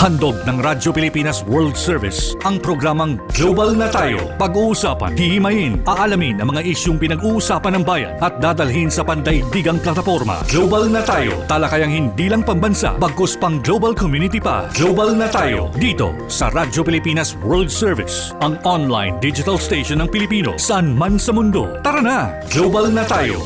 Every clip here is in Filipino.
Handog ng Radyo Pilipinas World Service ang programang Global na Tayo. Pag-uusapan, hihimayin, aalamin ang mga isyung pinag-uusapan ng bayan at dadalhin sa pandaigdigang plataforma. Global na Tayo, talakayang hindi lang pambansa, bagkus pang global community pa. Global na Tayo, dito sa Radyo Pilipinas World Service, ang online digital station ng Pilipino saan man sa mundo. Tara na, Global na Tayo!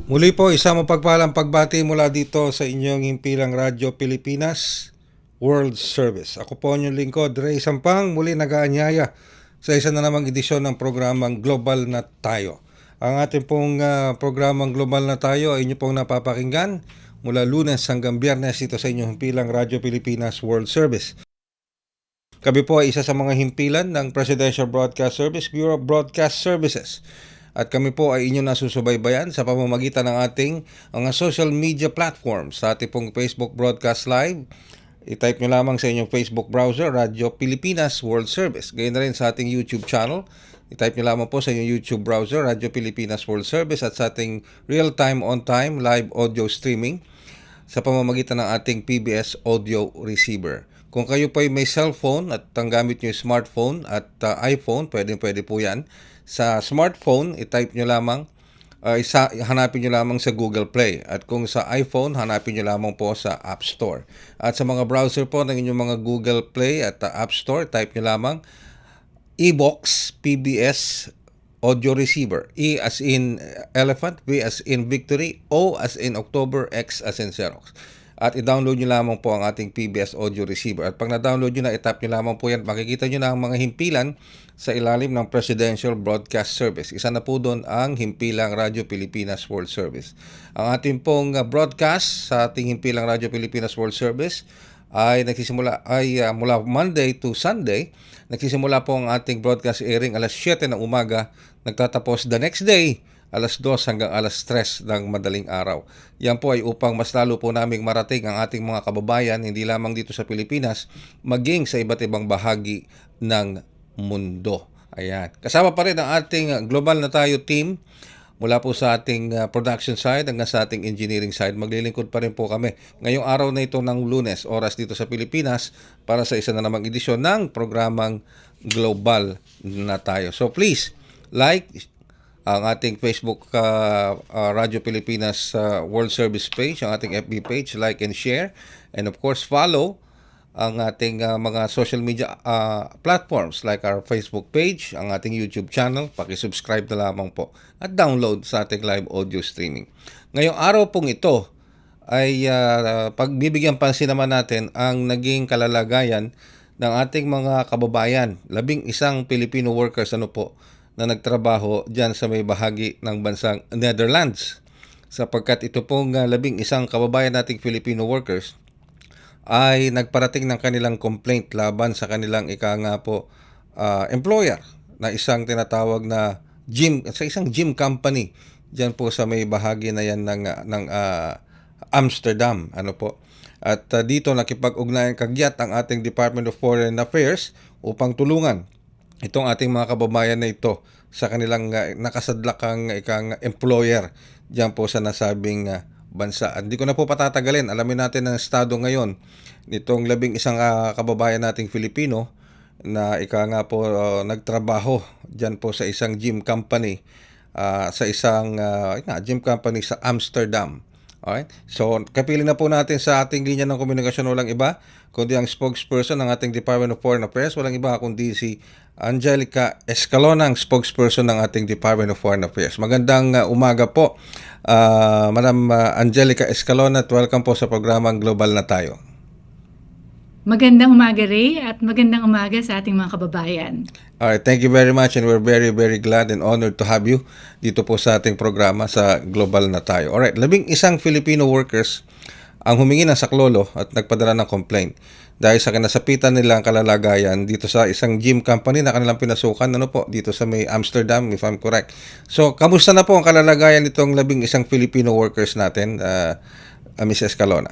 Muli po, isang mapagpalang pagbati mula dito sa inyong himpilang Radyo Pilipinas World Service. Ako po inyong lingkod, Ray Sampang, muli nag-aanyaya sa isa na namang edisyon ng programang Global na Tayo. Ang ating pong programang Global na Tayo ay inyo pong napapakinggan mula Lunes hanggang Biyernes dito sa inyong himpilang Radyo Pilipinas World Service. Kami po ay isa sa mga himpilan ng Presidential Broadcast Service, Bureau of Broadcast Services. At kami po ay inyong nasusubaybayan sa pamamagitan ng ating mga social media platforms. Sa ating pong Facebook Broadcast Live, i-type nyo lamang sa inyong Facebook browser, Radyo Pilipinas World Service. Gayun na rin sa ating YouTube channel, i-type nyo lamang po sa inyong YouTube browser, Radyo Pilipinas World Service. At sa ating real-time, on-time, live audio streaming sa pamamagitan ng ating PBS audio receiver. Kung kayo po ay may cellphone at ang gamit nyo yung smartphone at iPhone, pwede po yan. Sa smartphone, i-type nyo lamang, hanapin nyo lamang sa Google Play. At kung sa iPhone, hanapin nyo lamang po sa App Store. At sa mga browser po ng inyong mga Google Play at App Store, type nyo lamang eBox PBS Audio Receiver. E as in Elephant, B as in Victory, O as in October, X as in Xerox. At i-download nyo lamang po ang ating PBS Audio Receiver. At pag na-download nyo na, i-tap nyo lamang po yan. Makikita nyo na ang mga himpilan sa ilalim ng Presidential Broadcast Service. Isa na po doon ang himpilang Radyo Pilipinas World Service. Ang ating pong broadcast sa ating himpilang Radyo Pilipinas World Service ay nagsisimula mula Monday to Sunday. Nagsisimula po ang ating broadcast airing alas 7 ng umaga. Nagtatapos the next day alas 2 hanggang alas 3 ng madaling araw. Yan po ay upang mas lalo po naming marating ang ating mga kababayan, hindi lamang dito sa Pilipinas, maging sa iba't ibang bahagi ng mundo. Ayan. Kasama pa rin ang ating Global na Tayo team mula po sa ating production side hanggang sa ating engineering side. Maglilingkod pa rin po kami ngayong araw na ito ng Lunes, oras dito sa Pilipinas, para sa isa na namang edisyon ng programang Global na Tayo. So please, like ang ating Facebook Radyo Pilipinas World Service page, ang ating FB page, like and share. And of course, follow ang ating mga social media platforms like our Facebook page, ang ating YouTube channel. Paki-subscribe na lamang po at download sa ating live audio streaming. Ngayong araw pong ito ay pagbibigyan pansin naman natin ang naging kalalagayan ng ating mga kababayan, 11 Filipino workers na nagtrabaho dyan sa may bahagi ng bansang Netherlands. Sapagkat ito pong 11 kababayan nating Filipino workers ay nagparating ng kanilang complaint laban sa kanilang employer na isang tinatawag na isang gym company dyan po sa may bahagi na yan ng Amsterdam. At dito nakipag-ugnayan kagyat ang ating Department of Foreign Affairs upang tulungan itong ating mga kababayan na ito sa kanilang nakasadlakang employer diyan po sa nasabing bansa. Hindi ko na po patatagalin. Alamin natin ang estado ngayon nitong 11 kababayan nating Filipino na nagtrabaho diyan po sa isang gym company gym company sa Amsterdam. Alright? So, kapiling na po natin sa ating linya ng komunikasyon walang iba kundi ang spokesperson ng ating Department of Foreign Affairs, walang iba kundi si Angelica Escalona, ang spokesperson ng ating Department of Foreign Affairs. Magandang umaga po, Madam Angelica Escalona, at welcome po sa programang Global na Tayo. Magandang umaga, Ray, at magandang umaga sa ating mga kababayan. Alright, thank you very much, and we're very, very glad and honored to have you dito po sa ating programa sa Global na Tayo. Alright, 11 Filipino workers ang humingi ng saklolo at nagpadala ng complaint dahil sa kinasapitan nilang kalalagayan dito sa isang gym company na kanilang pinasukan dito sa may Amsterdam, if I'm correct. So, kamusta na po ang kalalagayan nitong 11 Filipino workers natin, Ms. Escalona?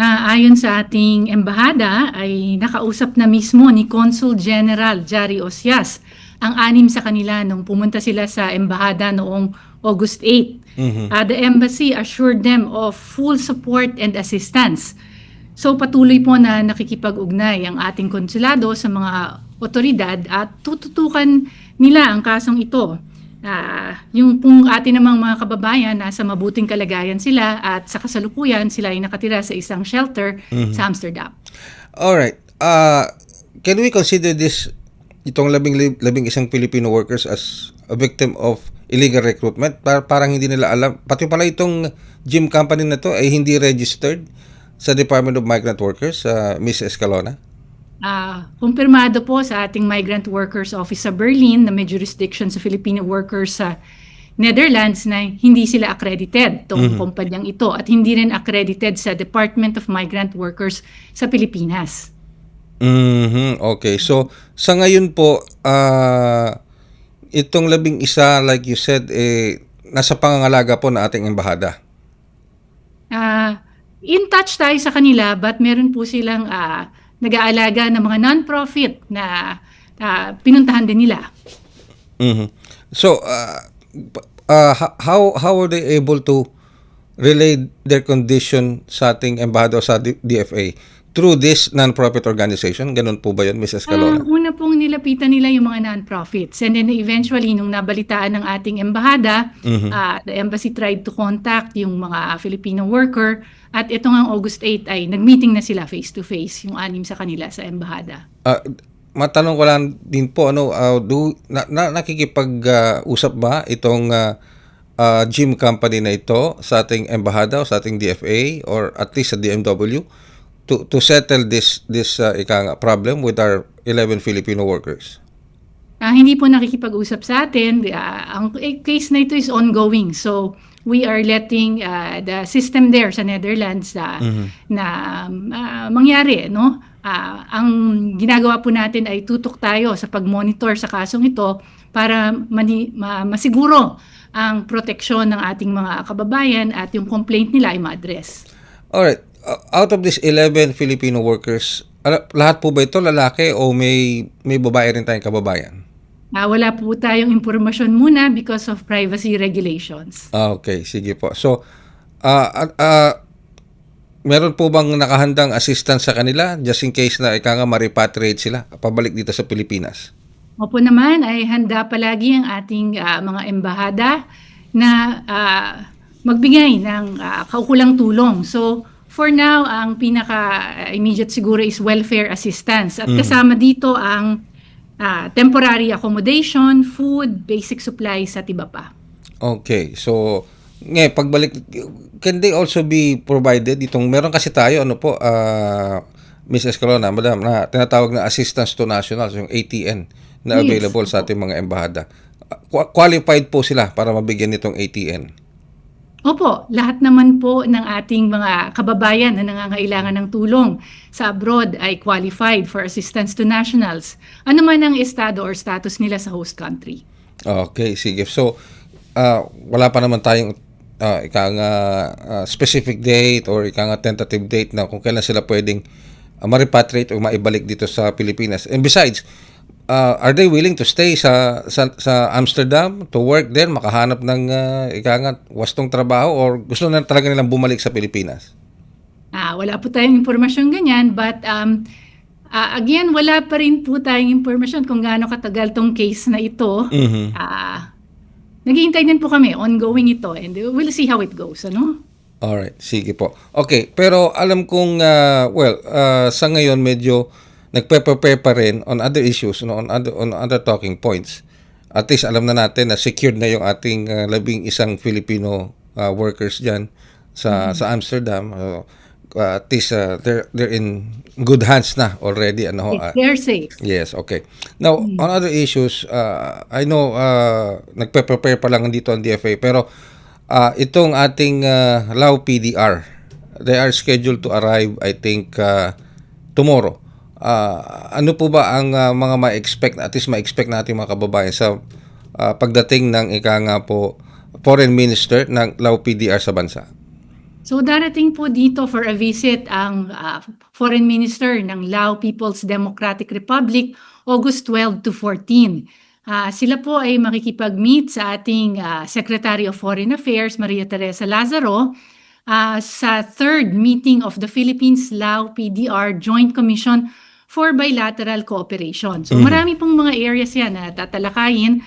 Ayon sa ating embahada ay nakausap na mismo ni Consul General Jari Osias ang 6 sa kanila nung pumunta sila sa embahada noong August 8. The embassy assured them of full support and assistance. So patuloy po na nakikipag-ugnay ang ating konsulado sa mga otoridad at tututukan nila ang kasong ito. Yung pong atin namang mga kababayan, nasa mabuting kalagayan sila at sa kasalukuyan sila ay nakatira sa isang shelter sa Amsterdam. Alright. Can we consider itong labing isang Filipino workers as a victim of illegal recruitment? Parang hindi nila alam. Pati pala itong gym company na to ay hindi registered sa Department of Migrant Workers, Ms. Escalona? Kumpirmado po sa ating Migrant Workers Office sa Berlin na may jurisdiction sa Filipino workers sa Netherlands na hindi sila accredited itong kumpanyang ito at hindi rin accredited sa Department of Migrant Workers sa Pilipinas. Okay. So, sa ngayon po, itong labing isa, like you said, nasa pangangalaga po na ating embahada. In touch tayo sa kanila but meron po silang nag-aalaga ng mga non-profit na pinuntahan din nila. So, how are they able to relay their condition sa ating embahada o sa DFA? Through this non-profit organization? Ganun po ba yun, Ms. Escalona? Una pong nilapitan nila yung mga non-profits. And then eventually, nung nabalitaan ng ating embahada, the embassy tried to contact yung mga Filipino worker. At ito nga August 8 ay nag-meeting na sila face-to-face, yung 6 sa kanila sa embahada. Matanong ko lang din po, nakikipag-usap ba itong gym company na ito sa ating embahada o sa ating DFA or at least sa DMW to settle this problem with our 11 Filipino workers? Hindi po nakikipag-usap sa atin. Ang case na ito is ongoing. So, we are letting the system there sa Netherlands na mangyari, no? Ang ginagawa po natin ay tutok tayo sa pag-monitor sa kasong ito para masiguro ang proteksyon ng ating mga kababayan at yung complaint nila ay ma-address. Alright. Out of these 11 Filipino workers, lahat po ba ito lalaki o may babae rin tayong kababayan? Wala po tayong impormasyon muna because of privacy regulations. Okay, sige po. So, meron po bang nakahandang assistance sa kanila just in case na ma-repatriate sila pabalik dito sa Pilipinas? Opo naman, ay handa palagi ang ating mga embahada na magbigay ng kaukulang tulong. So, for now, ang pinaka-immediate siguro is welfare assistance. At kasama dito ang temporary accommodation, food, basic supplies at iba pa. Okay. So, pagbalik, can they also be provided? Meron kasi tayo, Ms. Escalona, Madam, na tinatawag na Assistance to Nationals, yung ATN, na available sa ating mga embahada. Qualified po sila para mabigyan nitong ATN? Opo, lahat naman po ng ating mga kababayan na nangangailangan ng tulong sa abroad ay qualified for assistance to nationals. Ano man ang estado or status nila sa host country. Okay, sige. So, wala pa naman tayong specific date or tentative date na kung kailan sila pwedeng ma-repatriate o maibalik dito sa Pilipinas. And besides, are they willing to stay sa Amsterdam to work there, makahanap ng wastong trabaho or gusto na talaga nilang bumalik sa Pilipinas? Wala po tayong impormasyon ganyan but again, wala pa rin po tayong impormasyon kung gaano katagal tong case na ito. Naghihintay din po kami, ongoing ito and we'll see how it goes, ano? Alright, sige po. Okay, pero alam kong sa ngayon medyo nagpe-prepare pa rin on other issues, on other talking points. At least alam na natin na secured na yung ating 11 Filipino workers diyan sa Amsterdam. At least they're in good hands na already. They're safe. Yes, okay. Now, on other issues, I know nagpe-prepare pa lang dito ang DFA, pero itong ating Lao PDR, they are scheduled to arrive, I think, tomorrow. Ano po ba ang mga ma-expect, at least ma-expect natin mga kababayan sa pagdating ng Foreign Minister ng Lao PDR sa bansa? So darating po dito for a visit ang Foreign Minister ng Lao People's Democratic Republic August 12 to 14. Sila po ay makikipag-meet sa ating Secretary of Foreign Affairs, Maria Teresa Lazaro, sa third meeting of the Philippines-Lao PDR Joint Commission for Bilateral Cooperation. So marami pong mga areas yan na tatalakayin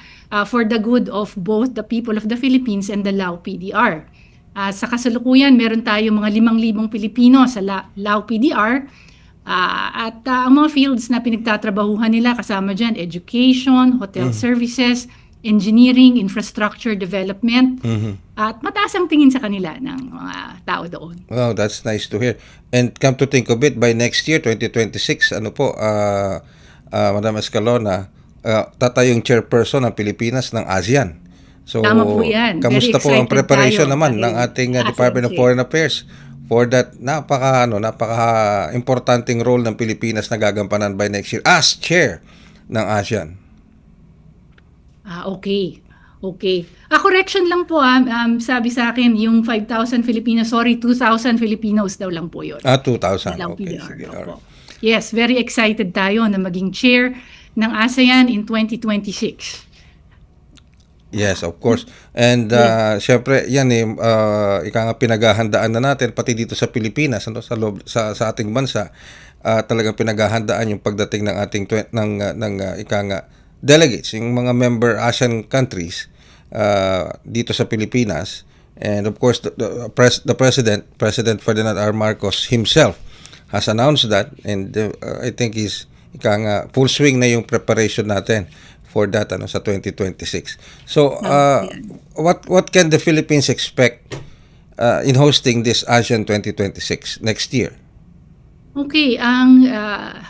for the good of both the people of the Philippines and the Lao PDR. Sa kasalukuyan, meron tayo mga 5,000 Pilipino sa Lao PDR at ang mga fields na pinagtatrabahuhan nila kasama dyan, education, hotel services, engineering, infrastructure development, at mataas ang tingin sa kanila ng mga tao doon. Wow, that's nice to hear. And come to think of it, by next year, 2026, Madam Escalona, tatayong chairperson ng Pilipinas ng ASEAN. So, Tama po yan. kamusta Very po ang excited preparation tayo naman dahil ng ating ASEAN Department of chair. Foreign Affairs for that napaka importanteng role ng Pilipinas na gagampanan by next year as chair ng ASEAN? Okay. Correction lang po, sabi sa akin, yung 5,000 Filipinos, 2,000 Filipinos daw lang po yun. 2,000. Lang Okay, PDR, sige. opo. Alright. Yes, very excited tayo na maging chair ng ASEAN in 2026. Yes, of course. And syempre, yan ika nga pinaghahandaan na natin pati dito sa Pilipinas, sa ating bansa, talagang pinaghahandaan yung pagdating ng ating ika nga delegates, yung mga member ASEAN countries dito sa Pilipinas. And of course, the President Ferdinand R. Marcos himself has announced that, and I think he's ika nga full swing na yung preparation natin for that sa 2026. So, what can the Philippines expect in hosting this ASEAN 2026 next year? Okay, ang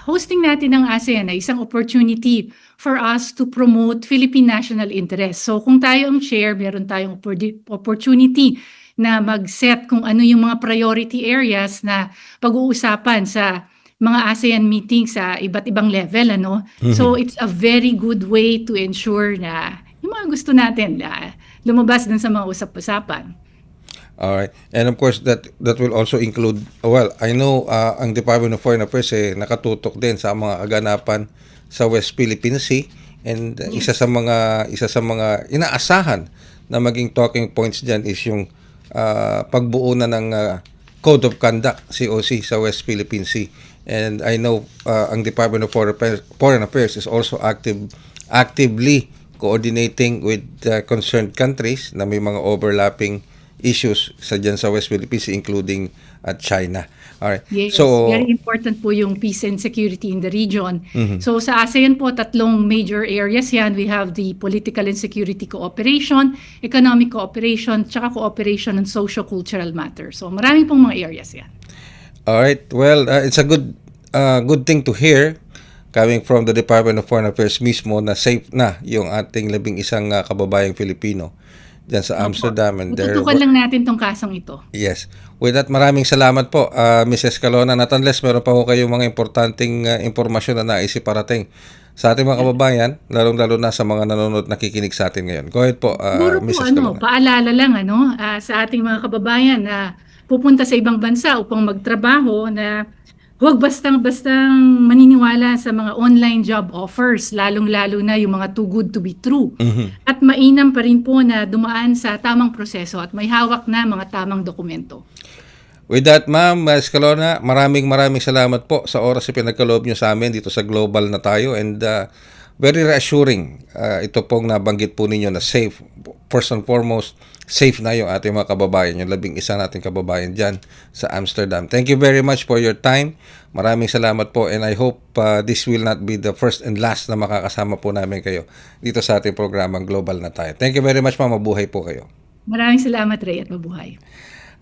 hosting natin ng ASEAN ay isang opportunity for us to promote Philippine national interest. So kung tayo ang chair, meron tayong opportunity na mag-set kung ano yung mga priority areas na pag-uusapan sa mga ASEAN meetings sa iba't ibang level. So it's a very good way to ensure na yung mga gusto natin lumabas dun sa mga usap-usapan. Alright. And of course, that will also include, I know ang Department of Foreign Affairs nakatutok din sa mga kaganapan sa West Philippine Sea, and isa sa mga inaasahan na maging talking points diyan is yung pagbuo na ng Code of Conduct, COC, sa West Philippine Sea. And I know ang Department of Foreign Affairs is also actively coordinating with concerned countries na may mga overlapping issues sa West Philippines, including China. Alright. Yes, So, very important po yung peace and security in the region. So sa ASEAN po, 3 major areas yan. We have the political and security cooperation, economic cooperation, tsaka cooperation on socio-cultural matters. So marami pong mga areas yan. alright. Well, it's a good thing to hear coming from the Department of Foreign Affairs mismo na safe na yung ating 11 kababayang Filipino dyan sa Amsterdam. And Tututukan lang natin tong kasong ito. Yes. With that, maraming salamat po, Mrs. Escalona. Not unless meron pa po kayong mga importanteng impormasyon na naisip parating sa ating mga kababayan, lalong-lalo na sa mga nanonood nakikinig sa atin ngayon. Go ahead po, Siguro po, Mrs. Escalona. paalala lang sa ating mga kababayan na pupunta sa ibang bansa upang magtrabaho na huwag bastang maniniwala sa mga online job offers, lalong-lalo na yung mga too good to be true. At mainam pa rin po na dumaan sa tamang proseso at may hawak na mga tamang dokumento. With that, Ma'am Escalona, maraming salamat po sa oras na pinagkaloob nyo sa amin dito sa Global na tayo, and very reassuring ito pong nabanggit po ninyo na safe. First and foremost, safe na yung ating mga kababayan, yung 11 nating kababayan dyan sa Amsterdam. Thank you very much for your time. Maraming salamat po, and I hope this will not be the first and last na makakasama po namin kayo dito sa ating programang Global na tayo. Thank you very much, Ma'am. Mabuhay po kayo. Maraming salamat, Ray, at mabuhay.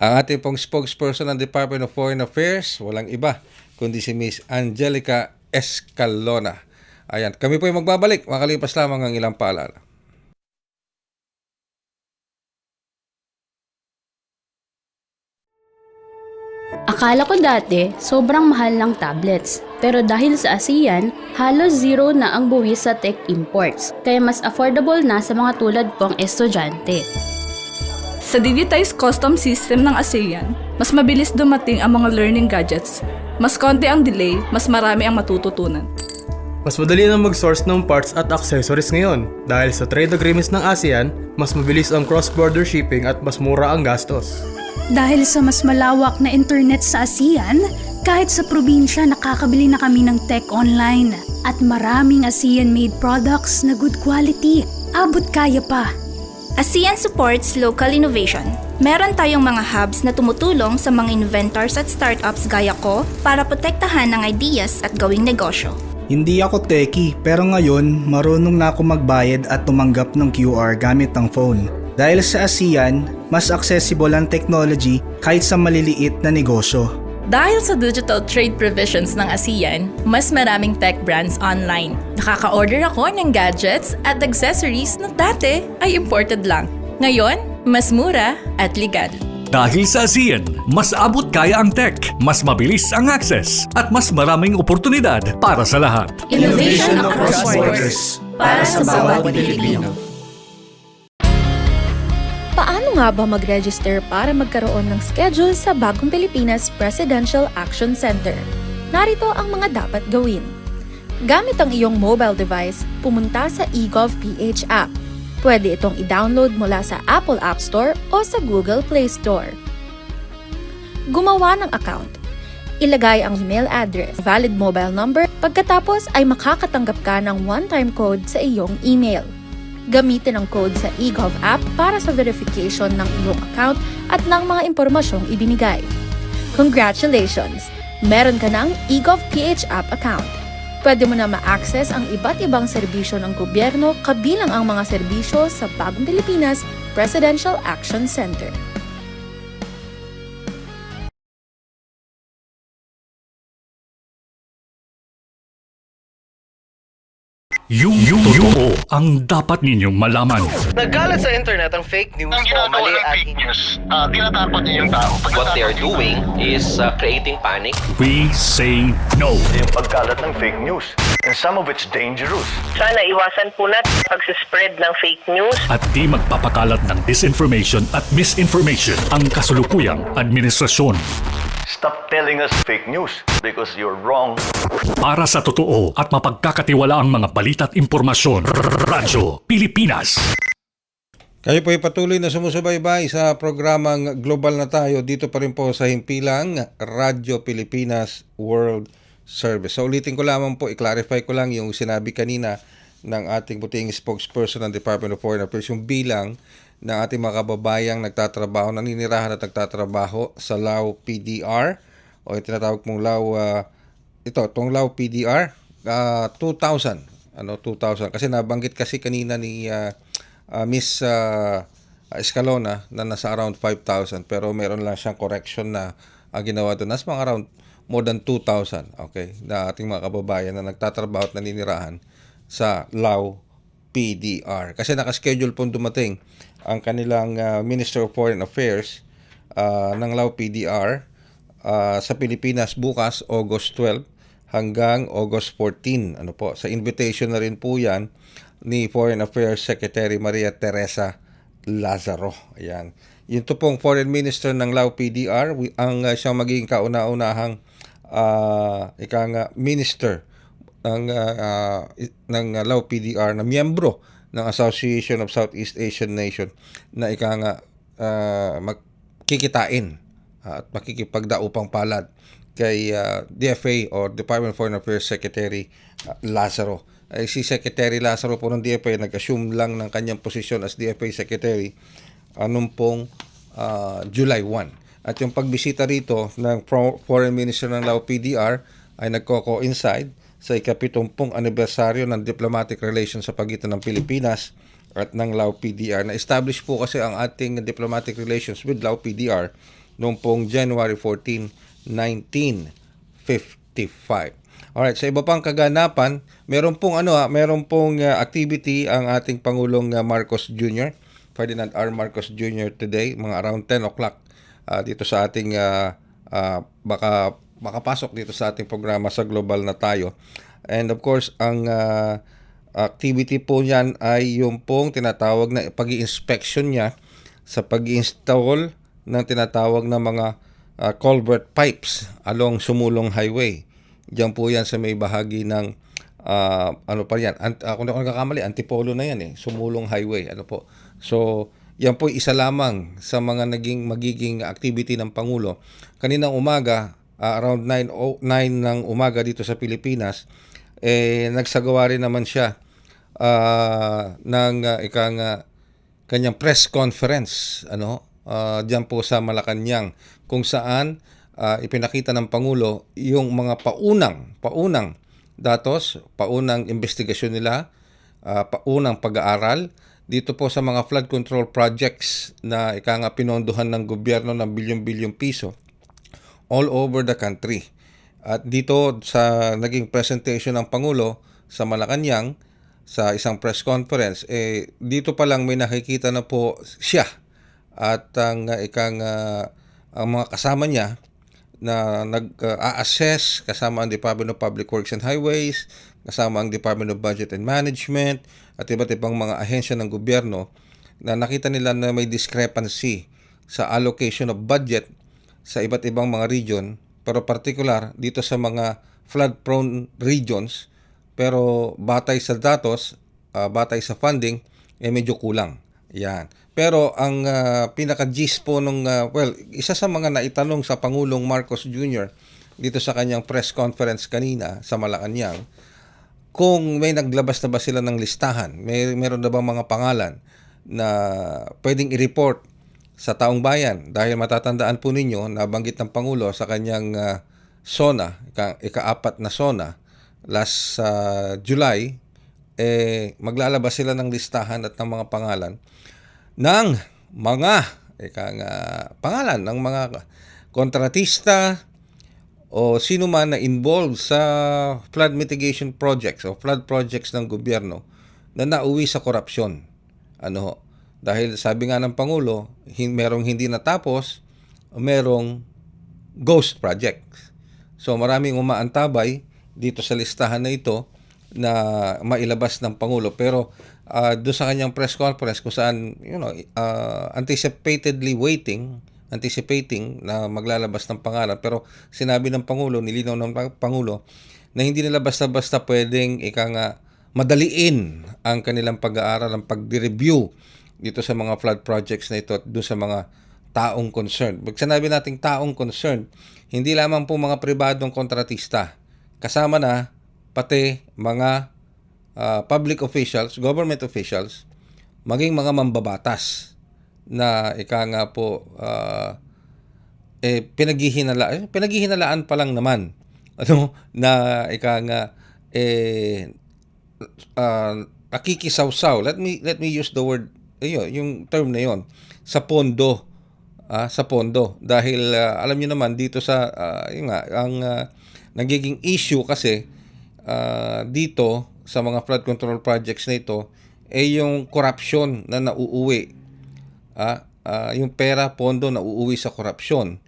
Ang ating pong spokesperson ng Department of Foreign Affairs, walang iba kundi si Miss Angelica Escalona. Ayan, kami po ay magbabalik. Makalipas lamang ang ilang paalala. Akala ko dati, sobrang mahal ng tablets. Pero dahil sa ASEAN, halos zero na ang buwis sa tech imports. Kaya mas affordable na sa mga tulad kong estudyante. Sa digitized custom system ng ASEAN, mas mabilis dumating ang mga learning gadgets. Mas konti ang delay, mas marami ang matututunan. Mas madali na mag-source ng parts at accessories ngayon. Dahil sa trade agreements ng ASEAN, mas mabilis ang cross-border shipping at mas mura ang gastos. Dahil sa mas malawak na internet sa ASEAN, kahit sa probinsya nakakabili na kami ng tech online. At maraming ASEAN-made products na good quality. Abot kaya pa. ASEAN supports local innovation. Meron tayong mga hubs na tumutulong sa mga inventors at startups gaya ko para protektahan ang ideas at gawing negosyo. Hindi ako techie pero ngayon marunong na ako magbayad at tumanggap ng QR gamit ang phone. Dahil sa ASEAN, mas accessible ang technology kahit sa maliliit na negosyo. Dahil sa digital trade provisions ng ASEAN, mas maraming tech brands online. Nakaka-order ako ng gadgets at accessories na dati ay imported lang. Ngayon, mas mura at legal. Dahil sa ASEAN, mas abot kaya ang tech, mas mabilis ang access, at mas maraming oportunidad para sa lahat. Innovation across borders para sa bawat Pilipino. Paano nga ba mag-register para magkaroon ng schedule sa Bagong Pilipinas Presidential Action Center? Narito ang mga dapat gawin. Gamit ang iyong mobile device, pumunta sa eGovPH app. Pwede itong i-download mula sa Apple App Store o sa Google Play Store. Gumawa ng account. Ilagay ang email address, valid mobile number, pagkatapos ay makakatanggap ka ng one-time code sa iyong email. Gamitin ang code sa eGov app para sa verification ng iyong account at ng mga impormasyong ibinigay. Congratulations! Meron ka ng eGovPH app account. Pwede mo na ma-access ang iba't ibang serbisyo ng gobyerno kabilang ang mga serbisyo sa Bagong Pilipinas Presidential Action Center. Yung totoo ang dapat ninyong malaman. Nagkalat sa internet ang fake news o mali at tinatapon niyo yung tao. What they are doing is creating panic. We say no. Yung pagkalat ng fake news. And some of it's dangerous. Sana iwasan po natin pag-spread ng fake news. At di magpapakalat ng disinformation at misinformation ang kasulukuyang administrasyon. Stop telling us fake news because you're wrong. Para sa totoo at mapagkakatiwalaang mga balita at impormasyon, Radyo Pilipinas. Kayo po ay patuloy na sumusubaybay sa programang Global na Tayo dito pa rin po sa himpilang Radyo Pilipinas World Service. So ulitin ko lamang po, i-clarify ko lang yung sinabi kanina ng ating puting spokesperson ng Department of Foreign Affairs, yung bilang ng ating mga kababayang nagtatrabaho, naninirahan at nagtatrabaho sa Lao PDR o yung tinatawag mong Lao, itong Lao PDR, 2,000. 2,000. Kasi nabanggit kasi kanina ni Miss Escalona na nasa around 5,000 pero meron lang siyang correction na ginawa doon. Nasa mga around more than 2,000, okay, na ating mga kababayan na nagtatrabaho at naninirahan sa Lao PDR. Kasi nakaschedule po dumating ang kanilang Minister of Foreign Affairs ng Lao PDR sa Pilipinas bukas, August 12 hanggang August 14. Sa invitation na rin po yan ni Foreign Affairs Secretary Maria Teresa Lazaro. Ayan. Yun to pong Foreign Minister ng Lao PDR, ang siyang magiging kauna-unahang Minister ng Lao PDR na miyembro ng Association of Southeast Asian Nation na magkikitain at makikipagdaupang palad kay DFA or Department of Foreign Affairs Secretary Lazaro. Si Secretary Lazaro po ng DFA nag-assume lang ng kanyang posisyon as DFA Secretary noong pong July 1. At yung pagbisita rito ng Foreign Minister ng Lao PDR ay nagko-coincide sa ika-70 anibersaryo ng diplomatic relations sa pagitan ng Pilipinas at ng Lao PDR. Na-establish po kasi ang ating diplomatic relations with Lao PDR noong pong January 14, 1955. Alright, sa iba pang kaganapan, meron pong activity ang ating Pangulong Marcos Jr., Ferdinand R. Marcos Jr. today, mga around 10 o'clock dito sa ating makapasok dito sa ating programa sa Global na Tayo. And of course, ang activity po niyan ay yung pong tinatawag na pag-i-inspection niya sa pag-i-install ng tinatawag na mga culvert pipes along Sumulong Highway. Diyan po yan sa may bahagi ng ano pa yan, kung ako nagkakamali, Antipolo na yan Sumulong Highway, ano po. So, yan po isa lamang sa mga magiging activity ng Pangulo. Kaninang umaga, around 9 ng umaga dito sa Pilipinas, nagsagawa rin naman siya ng kanyang press conference, diyan po sa Malacanang, kung saan ipinakita ng Pangulo yung mga paunang datos, paunang investigasyon nila, paunang pag-aaral dito po sa mga flood control projects na pinondohan ng gobyerno ng bilyon-bilyong piso all over the country. At dito sa naging presentation ng Pangulo sa Malacanang sa isang press conference, dito pa lang may nakikita na po siya at ang mga kasama niya na nag-assess, kasama ang Department of Public Works and Highways, kasama ang Department of Budget and Management, at iba't ibang mga ahensya ng gobyerno, na nakita nila na may discrepancy sa allocation of budget sa iba't ibang mga region, pero particular dito sa mga flood-prone regions, pero batay sa datos, batay sa funding, medyo kulang. Yan. Pero ang pinaka-gist po isa sa mga naitanong sa Pangulong Marcos Jr. dito sa kanyang press conference kanina sa Malacanang, kung may naglabas na ba sila ng listahan, meron na bang mga pangalan na pwedeng i-report sa taong bayan. Dahil matatandaan po ninyo, nabanggit ng Pangulo sa kanyang SONA, ika-4 na SONA, last July, maglalabas sila ng listahan at ng mga pangalan ng mga pangalan ng mga kontratista o sino man na involved sa flood mitigation projects o flood projects ng gobyerno na nauwi sa korupsyon. Dahil sabi nga ng Pangulo, merong hindi natapos, merong ghost projects. So maraming umaantabay dito sa listahan na ito na mailabas ng Pangulo. Pero doon sa kanyang press conference kung saan anticipating na maglalabas ng pangalan, pero sinabi ng Pangulo, nilinaw ng Pangulo na hindi nila basta-basta pwedeng madaliin ang kanilang pag-aaral, ang pag-review dito sa mga flood projects na ito at doon sa mga taong concerned. Pag sinabi nating taong concerned, hindi lamang po mga pribadong kontratista, kasama na pati mga public officials, government officials, maging mga mambabatas na pinaghihinalaan pa lang naman na nakikisawsaw. Let me use the word, yung term na yon, sa pondo, dahil alam niyo naman dito sa nagiging issue kasi dito sa mga flood control projects na ito yung corruption na nauuwi, yung pera, pondo na uuwi sa korupsyon,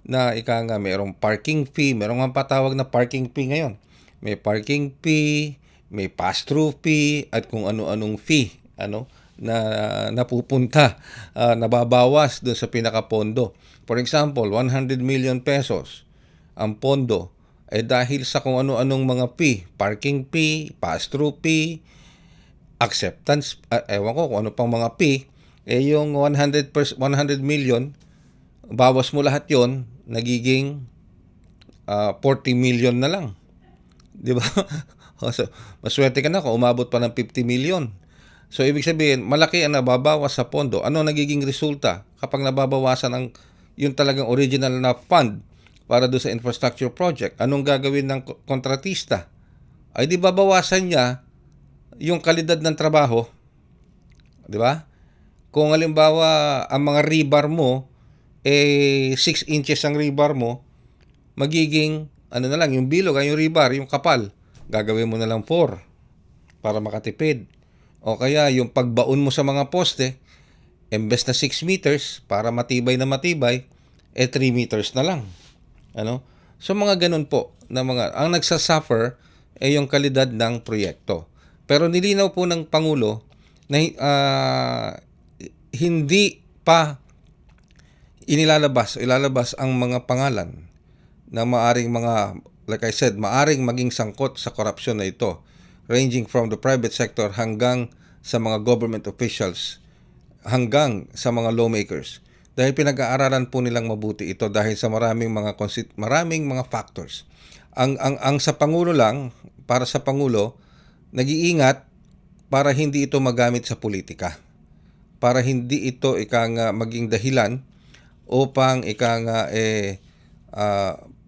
na mayroong parking fee, mayroong ang patawag na parking fee ngayon. May parking fee, may pass-through fee, at kung ano-anong fee na napupunta, nababawas doon sa pinaka-pondo. For example, 100 million pesos ang pondo, dahil sa kung ano-anong mga fee, parking fee, pass-through fee, acceptance, ewan ko kung ano pang mga fee, yung 100 million, bawas mo lahat yon, nagiging 40 million na lang. Di ba? So, maswerte ka na kung umabot pa ng 50 million. So, ibig sabihin, malaki ang nababawas sa pondo. Ano nagiging resulta kapag nababawasan ang yung talagang original na fund para doon sa infrastructure project? Anong gagawin ng kontratista? Ay di babawasan niya yung kalidad ng trabaho. Di ba? Kung halimbawa ang mga rebar mo 6 inches ang rebar mo, magiging na lang yung bilog, yung rebar, yung kapal, gagawin mo na lang 4 para makatipid. O kaya yung pagbaon mo sa mga poste, imbes na 6 meters para matibay na matibay, 3 meters na lang. So mga ganun po na ang nagsasuffer yung kalidad ng proyekto. Pero nilinaw po ng Pangulo na hindi pa ilalabas ang mga pangalan na maaring like I said, maaring maging sangkot sa korupsyon na ito. ranging from the private sector hanggang sa mga government officials, hanggang sa mga lawmakers. Dahil pinag-aaralan po nilang mabuti ito dahil sa maraming mga factors. Ang sa Pangulo lang, para sa Pangulo, nag-iingat para hindi ito magamit sa politika. Para hindi ito maging dahilan upang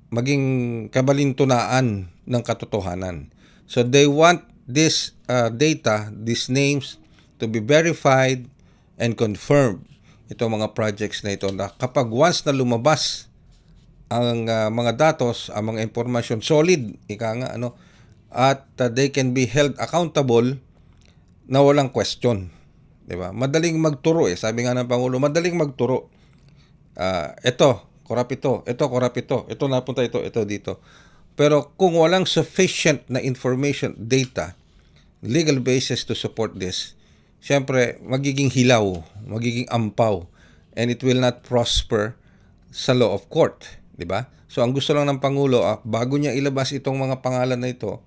maging kabalintunaan ng katotohanan. So they want this data, these names to be verified and confirmed. Itong mga projects na ito na kapag once na lumabas ang mga datos, ang mga information solid, at they can be held accountable na walang question. Diba? Madaling magturo sabi nga ng Pangulo, madaling magturo. Ito, korap ito, ito napunta ito dito. Pero kung walang sufficient na information, data, legal basis to support this, siyempre magiging hilaw, magiging ampaw, and it will not prosper sa law of court, di ba? So ang gusto lang ng Pangulo, bago niya ilabas itong mga pangalan na ito,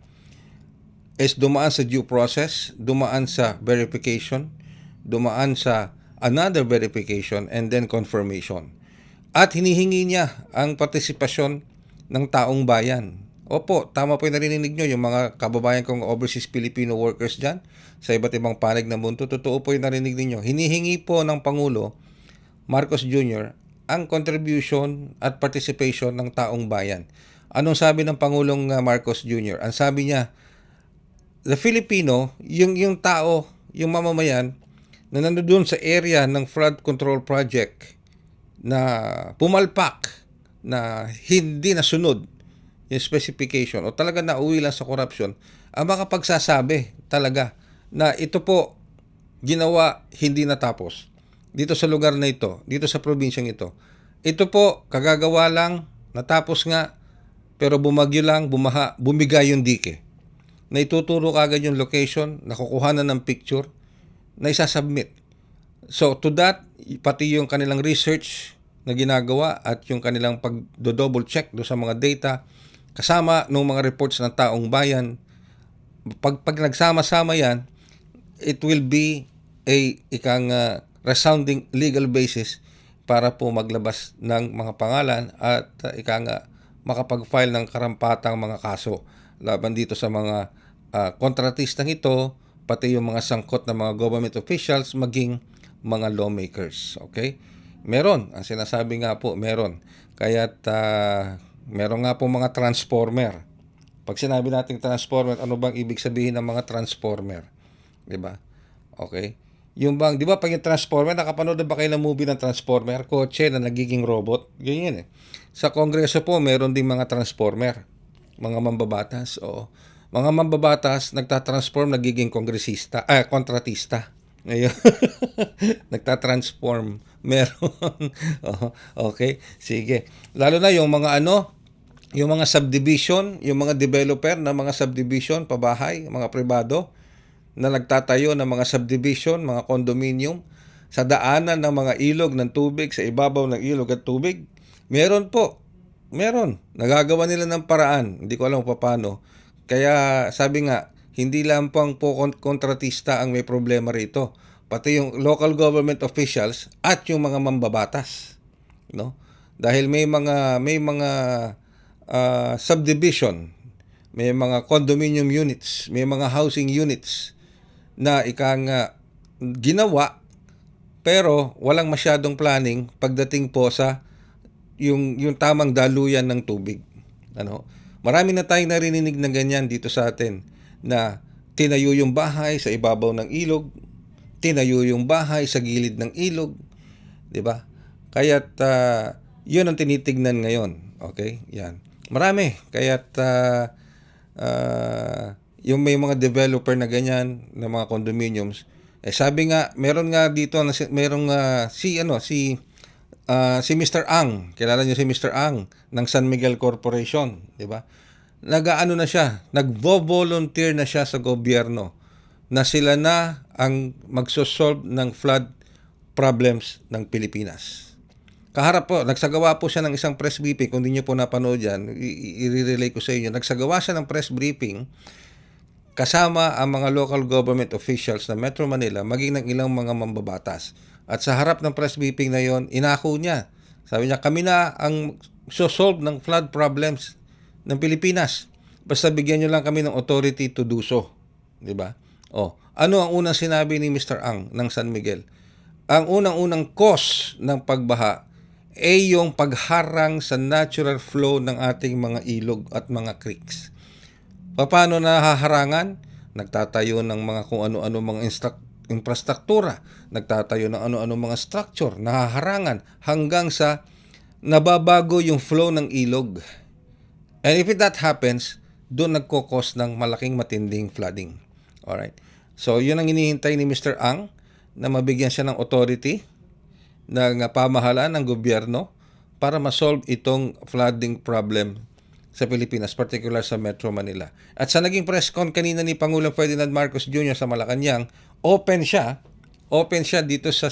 is dumaan sa due process, dumaan sa verification, dumaan sa another verification, and then confirmation. At hinihingi niya ang partisipasyon ng taong bayan. Opo, tama po yung narinig nyo, yung mga kababayan kong overseas Filipino workers dyan, sa iba't ibang panig ng mundo, totoo po yung narinig ninyo. Hinihingi po ng Pangulo Marcos Jr. ang contribution at participation ng taong bayan. Anong sabi ng Pangulong Marcos Jr.? Ang sabi niya, the Filipino, yung tao, yung mamamayan, na nandoon sa area ng flood control project, na pumalpak, na hindi nasunod yung specification o talaga nauwi lang sa corruption, ang makapagsasabi talaga na ito po ginawa, hindi natapos. Dito sa lugar na ito, dito sa probinsyang ito. Ito po, kagagawa lang, natapos nga, pero bumagyo lang, bumaha, bumigay yung dike. Na ituturo kagad yung location, nakukuha na ng picture, na isasubmit. So to that, pati yung kanilang research na ginagawa at yung kanilang pag-double check do sa mga data, kasama ng mga reports ng taong bayan, pag nagsama-sama yan, it will be a resounding legal basis para po maglabas ng mga pangalan at makapag-file ng karampatang mga kaso laban dito sa mga kontratistang ito, pati yung mga sangkot na mga government officials, maging mga lawmakers. Okay? Meron. Ang sinasabi nga po, meron. Kaya't meron nga po mga transformer. Pag sinabi natin transformer, ano bang ibig sabihin ng mga transformer? Diba? Okay? Yung bang, di ba pag yung transformer, nakapanood na ba kayo ng movie ng transformer? Kotse na nagiging robot? Ganyan Sa Kongreso po, meron ding mga transformer. Mga mambabatas. Oo. Mga mambabatas, nagtatransform, nagiging kontratista. Ngayon, nagtatransform. Meron. Okay, sige. Lalo na yung mga yung mga subdivision, yung mga developer na mga subdivision, pabahay, mga pribado, na nagtatayo ng mga subdivision, mga condominium, sa daanan ng mga ilog ng tubig, sa ibabaw ng ilog at tubig. Meron po. Meron. Nagagawa nila ng paraan. Hindi ko alam paano. Kaya sabi nga, hindi lang po kontratista ang may problema rito. Pati yung local government officials at yung mga mambabatas, no? Dahil may mga subdivision, may mga condominium units, may mga housing units na ginawa pero walang masyadong planning pagdating po sa yung tamang daluyan ng tubig. Marami na tayong narinig na ganyan dito sa atin, na tinayo yung bahay sa ibabaw ng ilog, tinayo yung bahay sa gilid ng ilog, 'di ba? Kaya't 'yun ang tinitignan ngayon. Okay? Yan. Marami. Kaya't yung may mga developer na ganyan, na mga condominiums, sabi nga, meron nga dito si Mr. Ang, kilala niyo si Mr. Ang ng San Miguel Corporation, 'di ba? Nag-aano na siya, nag-volunteer na siya sa gobyerno na sila na ang magsosolve ng flood problems ng Pilipinas. Kaharap po, nagsagawa po siya ng isang press briefing. Kung hindi niyo po napanood yan, i-relay ko sa inyo. Nagsagawa siya ng press briefing kasama ang mga local government officials ng Metro Manila, maging ng ilang mga mambabatas. At sa harap ng press briefing na yon, inako niya. Sabi niya, kami na ang solve ng flood problems ng Pilipinas. Basta bigyan niyo lang kami ng authority to do so. Diba? Ano ang unang sinabi ni Mr. Ang ng San Miguel? Ang unang-unang cause ng pagbaha ay yung pagharang sa natural flow ng ating mga ilog at mga creeks. Paano nahaharangan? Nagtatayo ng mga kung ano-ano mga infrastruktura, nagtatayo ng ano-ano mga structure, nahaharangan hanggang sa nababago yung flow ng ilog. And if that happens, doon nagkokos ng malaking matinding flooding. Alright. So, yun ang hinihintay ni Mr. Ang, na mabigyan siya ng authority ng pamahalaan ng gobyerno para ma-solve itong flooding problem sa Pilipinas, particular sa Metro Manila. At sa naging press con kanina ni Pangulong Ferdinand Marcos Jr. sa Malacanang, open siya dito sa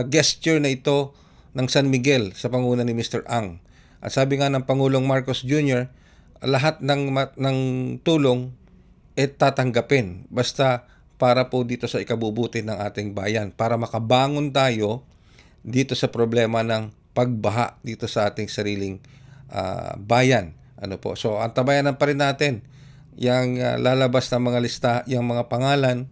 gesture na ito ng San Miguel sa panguna ni Mr. Ang. At sabi nga ng Pangulong Marcos Jr., lahat ng tulong tatanggapin basta para po dito sa ikabubuti ng ating bayan, para makabangon tayo dito sa problema ng pagbaha dito sa ating sariling bayan. So, antabayanan pa rin natin yung lalabas ng mga lista, yung mga pangalan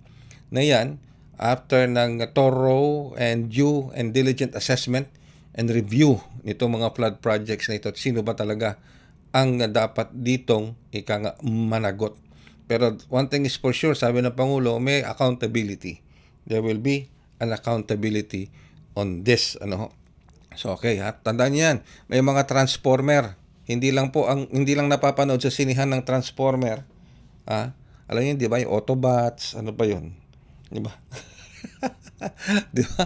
na yan after ng thorough and due and diligent assessment and review nitong mga flood projects na ito. Sino ba talaga ang dapat ditong managot? Pero one thing is for sure, sabi ng Pangulo, may accountability. There will be an accountability on this. So okay, tandaan niyo yan. May mga transformer. Hindi lang napapanood sa sinihan ng transformer. Alam niyo, di ba, yung Autobots, ano ba yun? Di ba? Di ba?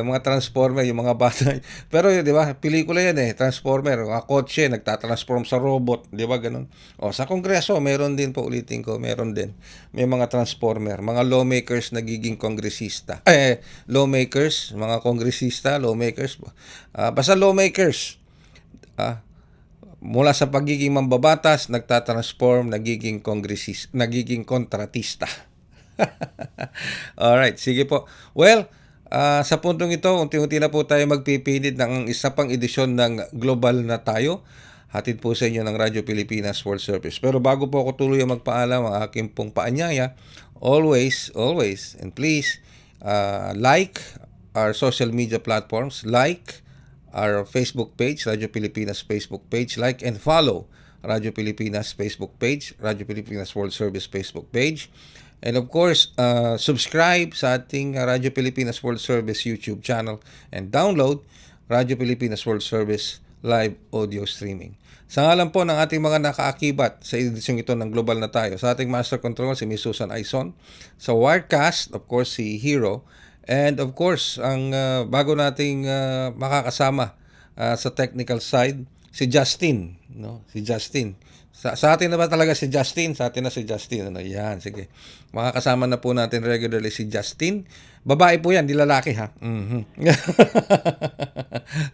Mga transformer, yung mga bata. Pero di ba, pelikula yan transformer, mga kotse nagtatransform sa robot, di ba, ganun. Sa Kongreso meron din po, ulitin ko, meron din. May mga transformer, mga lawmakers nagiging kongresista. Lawmakers, mga kongresista, lawmakers. Basta lawmakers. Mula sa pagiging mambabatas, nagtatransform, nagiging kontratista. Alright, sige po. Well, sa puntong ito, unti-unti na po tayo magpipinit ng isa pang edisyon ng Global na Tayo. Hatid po sa inyo ng Radyo Pilipinas World Service. Pero bago po ako tuloy ang magpaalam, ang aking pong paanyaya, always, and please, like our social media platforms, like our Facebook page, Radyo Pilipinas Facebook page, like and follow Radyo Pilipinas Facebook page, Radyo Pilipinas World Service Facebook page. And of course, subscribe sa ating Radyo Pilipinas World Service YouTube channel and download Radyo Pilipinas World Service live audio streaming. Sa ngalan po ng ating mga nakaakibat sa edisyong ito ng Global na Tayo, sa ating Master Control si Miss Susan Aison, sa Wirecast, of course, si Hero, and of course, ang bago nating makakasama sa technical side, si Justin. Si Justin. Sa atin na ba talaga si Justin? Sa atin na si Justin. Yan, sige. Makakasama na po natin regularly si Justin. Babae po yan, di lalaki ha.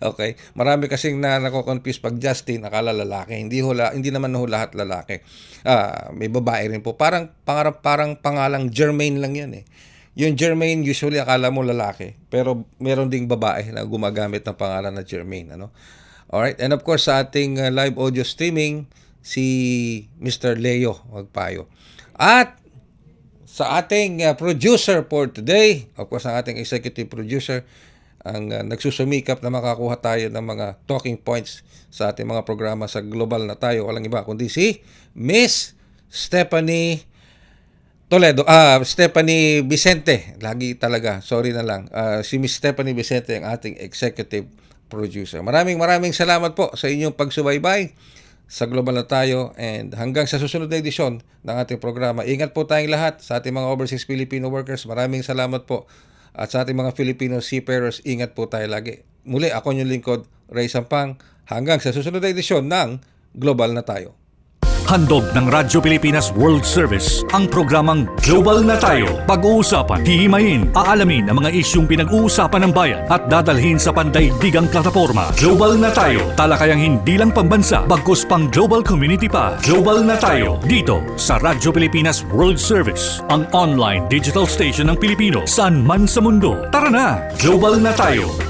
Okay. Marami kasing nako-confuse pag Justin, akala lalaki. Hindi naman lahat lalaki. May babae rin po. Parang pangalang Jermaine lang yan . Yung Jermaine, usually akala mo lalaki. Pero meron ding babae na gumagamit ng pangalan na Jermaine. Alright. And of course, sa ating live audio streaming, si Mr. Leo Magpayo. At sa ating producer for today, of course, ang ating executive producer, ang nagsusumikap na makakuha tayo ng mga talking points sa ating mga programa sa Global na Tayo. Walang iba kundi si Miss Stephanie Stephanie Vicente. Lagi talaga, sorry na lang. Si Miss Stephanie Vicente, ang ating executive producer. Maraming salamat po sa inyong pagsubaybay sa Global na Tayo, and hanggang sa susunod na edisyon ng ating programa. Ingat po tayong lahat sa ating mga overseas Filipino workers. Maraming salamat po. At sa ating mga Filipino seafarers, ingat po tayo lagi. Muli, ako yung lingkod, Ray Sampang. Hanggang sa susunod na edisyon ng Global na Tayo. Handog ng Radyo Pilipinas World Service ang programang Global na Tayo. Pag-uusapan, hihimayin, aalamin ang mga isyung pinag-uusapan ng bayan at dadalhin sa pandaigdigang plataforma. Global na Tayo, talakayang hindi lang pambansa, bagkus pang global community pa. Global na Tayo, dito sa Radyo Pilipinas World Service, ang online digital station ng Pilipino saan man sa mundo. Tara na, Global na Tayo.